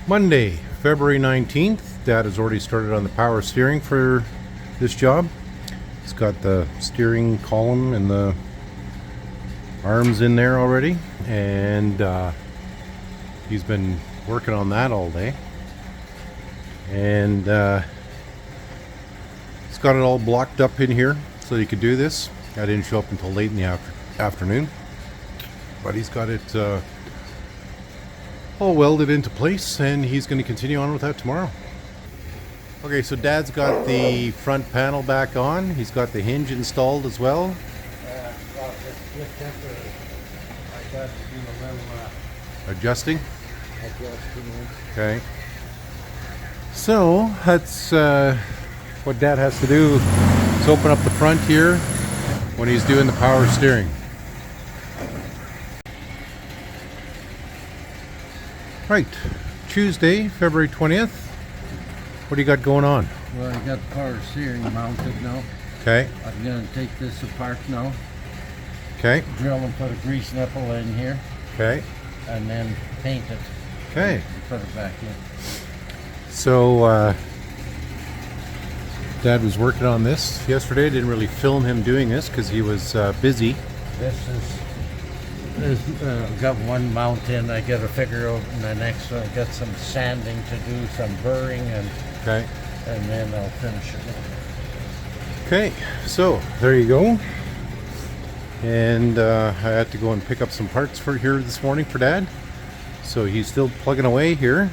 Monday, February 19th. Dad has already started on the power steering for this job. He's got the steering column and the arms in there already, and he's been working on that all day. And he's got it all blocked up in here so he could do this. I didn't show up until late in the afternoon, but he's got it all welded into place, and he's going to continue on with that tomorrow. Okay, so Dad's got the front panel back on. He's got the hinge installed as well. Adjusting. Okay. So that's what Dad has to do is open up the front here when he's doing the power steering. Right, Tuesday, February 20th. What do you got going on? Well, I got the power steering mounted now. Okay. I'm going to take this apart now. Okay. Drill and put a grease nipple in here. Okay. And then paint it. Okay. And put it back in. So, Dad was working on this yesterday. Didn't really film him doing this because he was busy. This is got one mount in. I got to figure out in the next one. I got some sanding to do, some burring, and okay, and then I'll finish it. Okay, so there you go. And I had to go and pick up some parts for here this morning for Dad. So he's still plugging away here.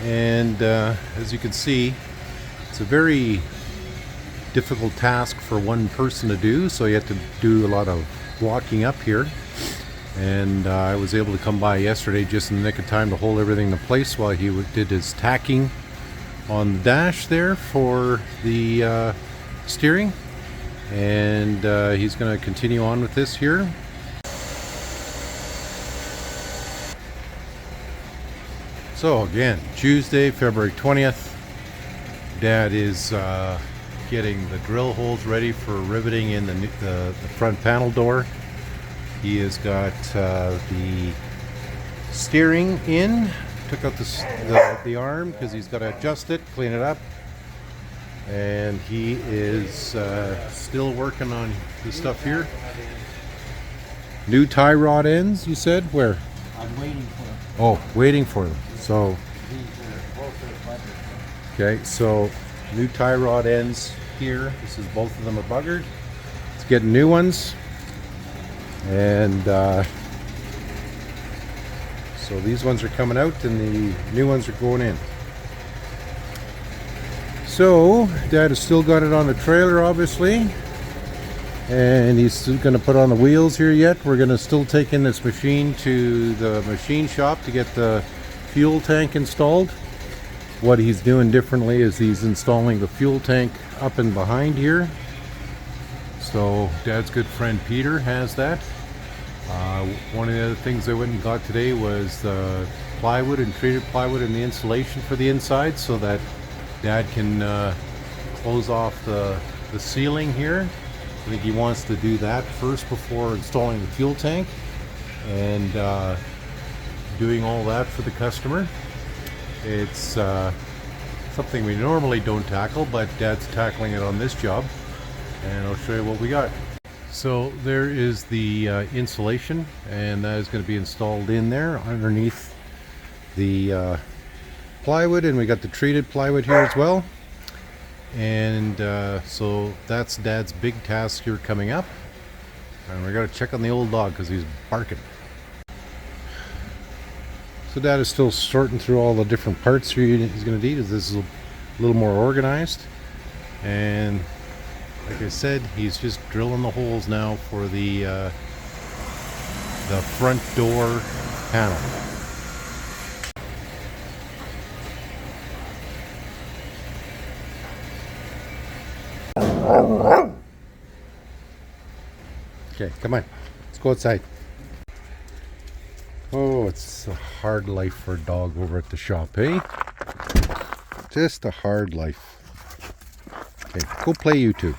And as you can see, it's a very difficult task for one person to do. So you have to do a lot of blocking up here. And I was able to come by yesterday just in the nick of time to hold everything in place while he did his tacking on the dash there for the steering. And he's going to continue on with this here. So again, Tuesday, February 20th. Dad is getting the drill holes ready for riveting in the front panel door. He has got the steering in. Took out the arm because he's got to adjust it, clean it up. And he is still working on the stuff here. New tie rod ends, you said? Where? I'm waiting for them. Oh, waiting for them. So, okay, so new tie rod ends here. This is both of them are buggered. It's getting new ones. And so these ones are coming out and the new ones are going in. So Dad has still got it on the trailer, obviously, and he's still going to put on the wheels here yet. We're going to still take in this machine to the machine shop to get the fuel tank installed. What he's doing differently is he's installing the fuel tank up and behind here. So Dad's good friend Peter has that. One of the other things I went and got today was plywood and treated plywood and the insulation for the inside so that Dad can close off the ceiling here. I think he wants to do that first before installing the fuel tank and doing all that for the customer. It's something we normally don't tackle, but Dad's tackling it on this job, and I'll show you what we got. So there is the insulation, and that is going to be installed in there underneath the plywood, and we got the treated plywood here as well. And so that's Dad's big task here coming up, and we got to check on the old dog because he's barking. So Dad is still sorting through all the different parts he's going to need, as this is a little more organized. And like I said, he's just drilling the holes now for the front door panel. Okay, come on. Let's go outside. Oh, it's a hard life for a dog over at the shop, eh? Just a hard life. Okay, go play, you two.